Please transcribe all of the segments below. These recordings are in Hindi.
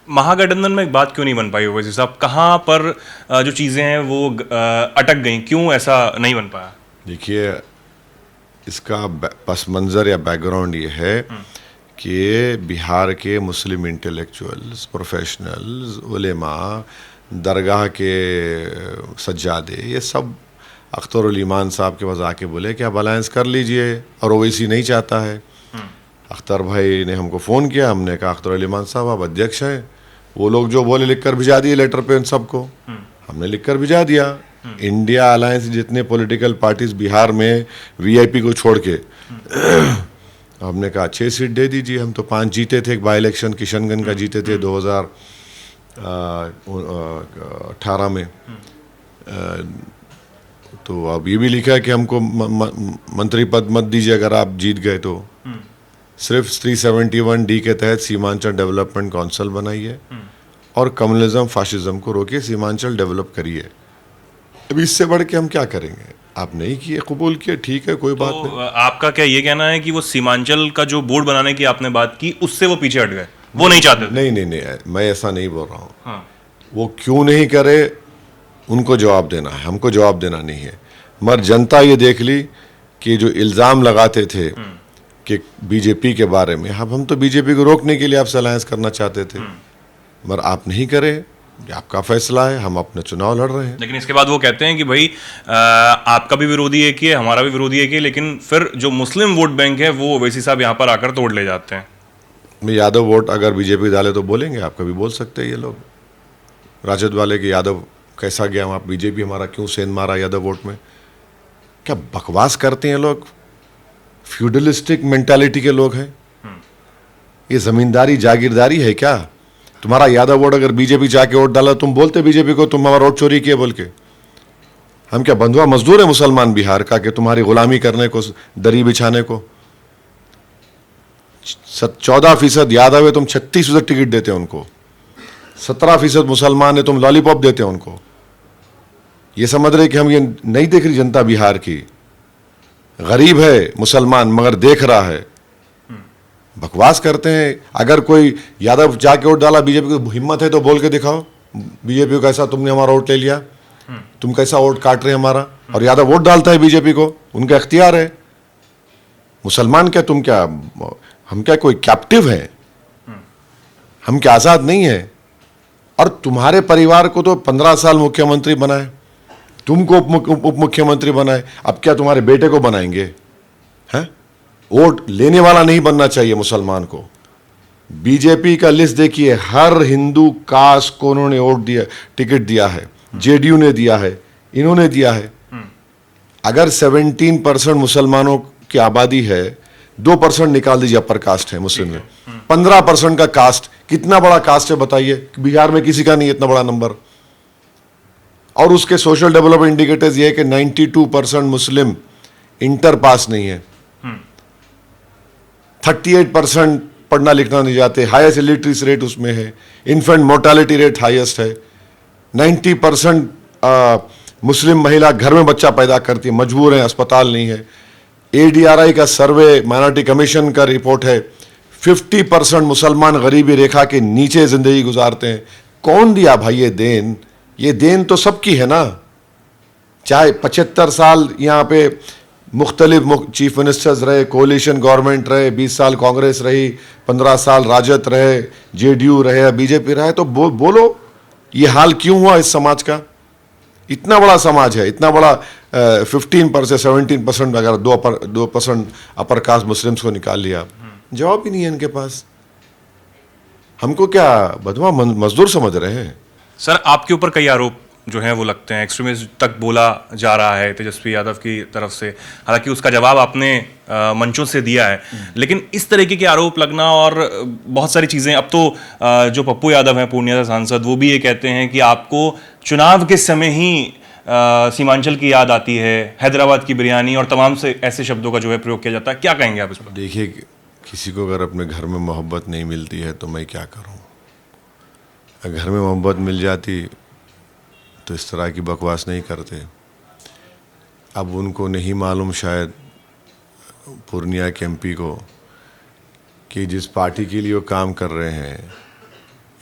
महागठबंधन में एक बात क्यों नहीं बन पाई ओवैसी साहब? कहाँ पर जो चीज़ें हैं वो अटक गई, क्यों ऐसा नहीं बन पाया? देखिए, इसका पस मंज़र या बैकग्राउंड ये है कि बिहार के मुस्लिम इंटेलेक्चुअल्स, प्रोफेशनल्स, उलेमा, दरगाह के सज्जादे, ये सब अख्तर ईमान साहब के पास आके बोले कि आप अलायंस कर लीजिए, और ओवैसी नहीं चाहता है। अख्तर भाई ने हमको फ़ोन किया, हमने कहा अख्तर ईमान साहब आप अध्यक्ष हैं, वो लोग जो बोले लिख कर भिजा दिए लेटर पे उन सबको, हमने लिख कर भिजा दिया। इंडिया अलायंस जितने पॉलिटिकल पार्टीज बिहार में वीआईपी को छोड़ के हमने कहा 6 सीट दे दीजिए। हम तो 5 जीते थे, एक बाई इलेक्शन किशनगंज का जीते थे 2018 में। तो अब ये भी लिखा है कि हमको मंत्री पद मत दीजिए अगर आप जीत गए तो। सिर्फ 371D के तहत सीमांचल डेवलपमेंट काउंसिल बनाइए और कम्युनिज्म फाशिज्म को रोकिए, सीमांचल डेवलप करिए। अब इससे बढ़ के हम क्या करेंगे? आप नहीं किए, कबूल किए, ठीक है, कोई बात नहीं। आपका क्या ये कहना है कि वो सीमांचल का जो बोर्ड बनाने की आपने बात की उससे वो पीछे हट गए, वो नहीं चाहते थे? नहीं, मैं ऐसा नहीं बोल रहा हूँ। वो क्यों नहीं करे उनको जवाब देना है, हमको जवाब देना नहीं है। मगर जनता ये देख ली कि जो इल्ज़ाम लगाते थे कि बीजेपी के बारे में, हम तो बीजेपी को रोकने के लिए आपसे अलायंस करना चाहते थे, मगर आप नहीं करे, ये आपका फैसला है, हम अपने चुनाव लड़ रहे हैं। लेकिन इसके बाद वो कहते हैं कि भाई आपका भी विरोधी एक ही है, हमारा भी विरोधी एक ही है, लेकिन फिर जो मुस्लिम वोट बैंक है वो ओवैसी साहब यहाँ पर आकर तोड़ ले जाते हैं। यादव वोट अगर बीजेपी डाले तो बोलेंगे, आप कभी बोल सकते हैं ये लोग राजद वाले कि यादव कैसा गया वहाँ, बीजेपी हमारा क्यों सेंध मारा यादव वोट में। क्या बकवास करते हैं लोग, फ्यूडलिस्टिक मेंटालिटी के लोग हैं। ये जमींदारी जागीरदारी है क्या? तुम्हारा यादव वोट अगर बीजेपी जाके वोट डाला, तुम बोलते बीजेपी को तुम हमारा वोट चोरी किए बोल के? हम क्या बंधुआ मजदूर है मुसलमान बिहार का कि तुम्हारी गुलामी करने को, दरी बिछाने को? 14% यादव है, तुम 36% टिकट देते हो उनको। 17% मुसलमान है, तुम लॉलीपॉप देते हो उनको। ये समझ रहे कि हम ये नहीं देख रही जनता बिहार की? गरीब है मुसलमान मगर देख रहा है। बकवास करते हैं। अगर कोई यादव जाके वोट डाला बीजेपी को, हिम्मत है तो बोल के दिखाओ बीजेपी को कैसा तुमने हमारा वोट ले लिया, तुम कैसा वोट काट रहे हमारा। और यादव वोट डालता है बीजेपी को, उनका इख्तियार है। मुसलमान क्या तुम क्या, हम क्या कोई कैप्टिव है? हम क्या आजाद नहीं है? और तुम्हारे परिवार को तो 15 साल मुख्यमंत्री बनाए, तुमको उप मुख्यमंत्री बनाए, अब क्या तुम्हारे बेटे को बनाएंगे? हैं? वोट लेने वाला नहीं बनना चाहिए मुसलमान को। बीजेपी का लिस्ट देखिए, हर हिंदू कास्ट को उन्होंने वोट दिया, टिकट दिया है, जेडीयू ने दिया है, इन्होंने दिया है। अगर 17% मुसलमानों की आबादी है, 2% निकाल दीजिए अपर कास्ट है मुस्लिम में, 15% का कास्ट, कितना बड़ा कास्ट है बताइए? बिहार में किसी का नहीं इतना बड़ा नंबर। और उसके सोशल डेवलपमेंट इंडिकेटर्स ये है कि 92% मुस्लिम इंटर पास नहीं है, 38% पढ़ना लिखना नहीं जाते, हाईएस्ट इलिटरेसी रेट उसमें है, इन्फेंट मोर्टालिटी रेट हाईएस्ट है, 90% मुस्लिम महिला घर में बच्चा पैदा करती है, मजबूर है, अस्पताल नहीं है। ADRI का सर्वे, माइनॉरिटी कमीशन का रिपोर्ट है, 50% मुसलमान गरीबी रेखा के नीचे जिंदगी गुजारते हैं। कौन दिया भाई ये देन? ये देन तो सबकी है ना। चाहे 75 साल यहाँ पे मुख्तलिफ चीफ मिनिस्टर्स रहे, कोलिशन गवर्नमेंट रहे, 20 साल कांग्रेस रही, 15 साल राजद रहे, जेडीयू रहे, बीजेपी रहे, तो बोलो ये हाल क्यों हुआ इस समाज का? इतना बड़ा समाज है, इतना बड़ा 15% से 17% अगर 2% अपर कास्ट मुस्लिम्स को निकाल लिया, जवाब ही नहीं है इनके पास। हमको क्या बदवा मजदूर समझ रहे हैं? सर, आपके ऊपर कई आरोप जो हैं वो लगते हैं, एक्सट्रीमिस्ट तक बोला जा रहा है तेजस्वी यादव की तरफ से। हालांकि उसका जवाब आपने मंचों से दिया है, लेकिन इस तरीके के आरोप लगना और बहुत सारी चीज़ें, अब तो जो पप्पू यादव हैं पूर्णिया से सांसद, वो भी ये कहते हैं कि आपको चुनाव के समय ही सीमांचल की याद आती है, हैदराबाद की बिरयानी और तमाम से ऐसे शब्दों का जो है प्रयोग किया जाता है। क्या कहेंगे आप इस पर? देखिए, किसी को अगर अपने घर में मोहब्बत नहीं मिलती है तो मैं क्या करूं? अगर घर में मोहब्बत मिल जाती तो इस तरह की बकवास नहीं करते। अब उनको नहीं मालूम शायद पूर्णिया के MP को कि जिस पार्टी के लिए वो काम कर रहे हैं,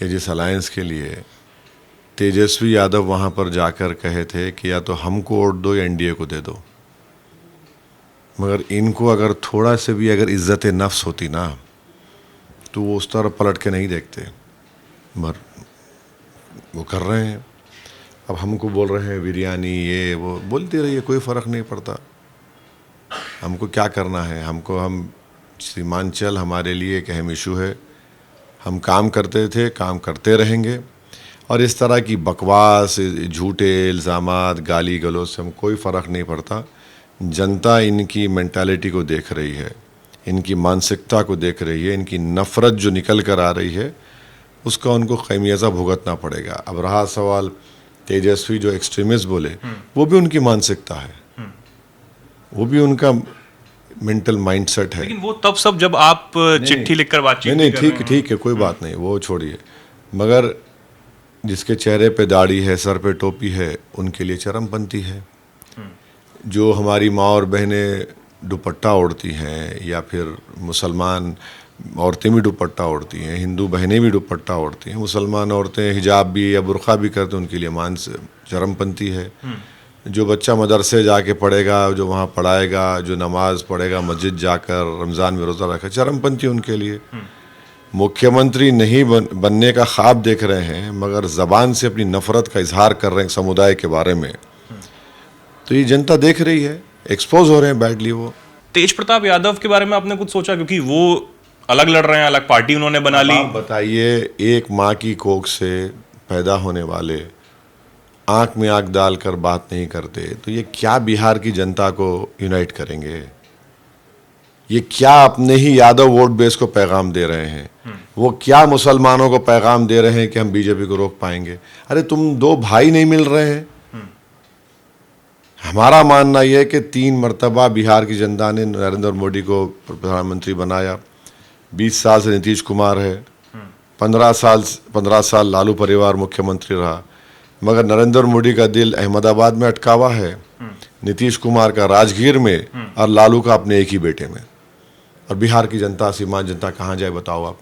ये जिस अलायंस के लिए तेजस्वी यादव वहाँ पर जाकर कहे थे कि या तो हमको वोट दो या एनडीए को दे दो, मगर इनको अगर थोड़ा से भी अगर इज्जत नफ्स होती ना तो वो उस तरफ पलट के नहीं देखते, मगर वो कर रहे हैं। अब हमको बोल रहे हैं बिरयानी ये वो, बोलते रहिए, कोई फ़र्क नहीं पड़ता। हमको क्या करना है, हम सीमांचल हमारे लिए एक अहम इशू है, हम काम करते थे, काम करते रहेंगे। और इस तरह की बकवास, झूठे इल्ज़ामात, गाली गलौज से हम कोई फ़र्क नहीं पड़ता। जनता इनकी मेंटालिटी को देख रही है, इनकी मानसिकता को देख रही है, इनकी नफ़रत जो निकल कर आ रही है उसका उनको खैमियाजा भुगतना पड़ेगा। अब रहा सवाल तेजस्वी जो एक्सट्रीमिस्ट बोले, वो भी उनकी मानसिकता है, वो भी उनका मेंटल माइंडसेट है। लेकिन वो तब सब जब आप चिट्ठी लिखकर बातचीत नहीं, कर रहे हैं। ठीक है, कोई बात नहीं, वो छोड़िए। मगर जिसके चेहरे पे दाढ़ी है, सर पे टोपी है, उनके लिए चरमपंथी है। जो हमारी माँ और बहनें दुपट्टा ओढ़ती हैं, या फिर मुसलमान औरतें भी दुपट्टा ओढ़ती हैं, हिंदू बहनें भी दुपट्टा ओढ़ती हैं, मुसलमान औरतें हिजाब भी या बुर्का भी करते हैं, उनके लिए चरमपंथी है। जो बच्चा मदरसे जाके पढ़ेगा, जो वहाँ पढ़ाएगा, जो नमाज पढ़ेगा मस्जिद जाकर, रमज़ान में रोज़ा रखा, चरमपंथी उनके लिए। मुख्यमंत्री नहीं बनने का ख्वाब देख रहे हैं, मगर ज़बान से अपनी नफ़रत का इजहार कर रहे हैं समुदाय के बारे में, तो ये जनता देख रही है, एक्सपोज हो रहे हैं बैडली वो। तेज प्रताप यादव के बारे में आपने कुछ सोचा, क्योंकि वो अलग लड़ रहे हैं, अलग पार्टी उन्होंने बना ली। आप बताइए, एक माँ की कोख से पैदा होने वाले आंख में आंख डालकर बात नहीं करते, तो ये क्या बिहार की जनता को यूनाइट करेंगे? ये क्या अपने ही यादव वोट बेस को पैगाम दे रहे हैं? वो क्या मुसलमानों को पैगाम दे रहे हैं कि हम बीजेपी को रोक पाएंगे? अरे तुम दो भाई नहीं मिल रहे हैं। हमारा मानना यह है कि 3 मरतबा बिहार की जनता ने नरेंद्र मोदी को प्रधानमंत्री बनाया, 20 साल से नीतीश कुमार है, 15 साल लालू परिवार मुख्यमंत्री रहा, मगर नरेंद्र मोदी का दिल अहमदाबाद में अटका हुआ है, नीतीश कुमार का राजगीर में, और लालू का अपने एक ही बेटे में। और बिहार की जनता, सीमांत जनता कहाँ जाए बताओ आप?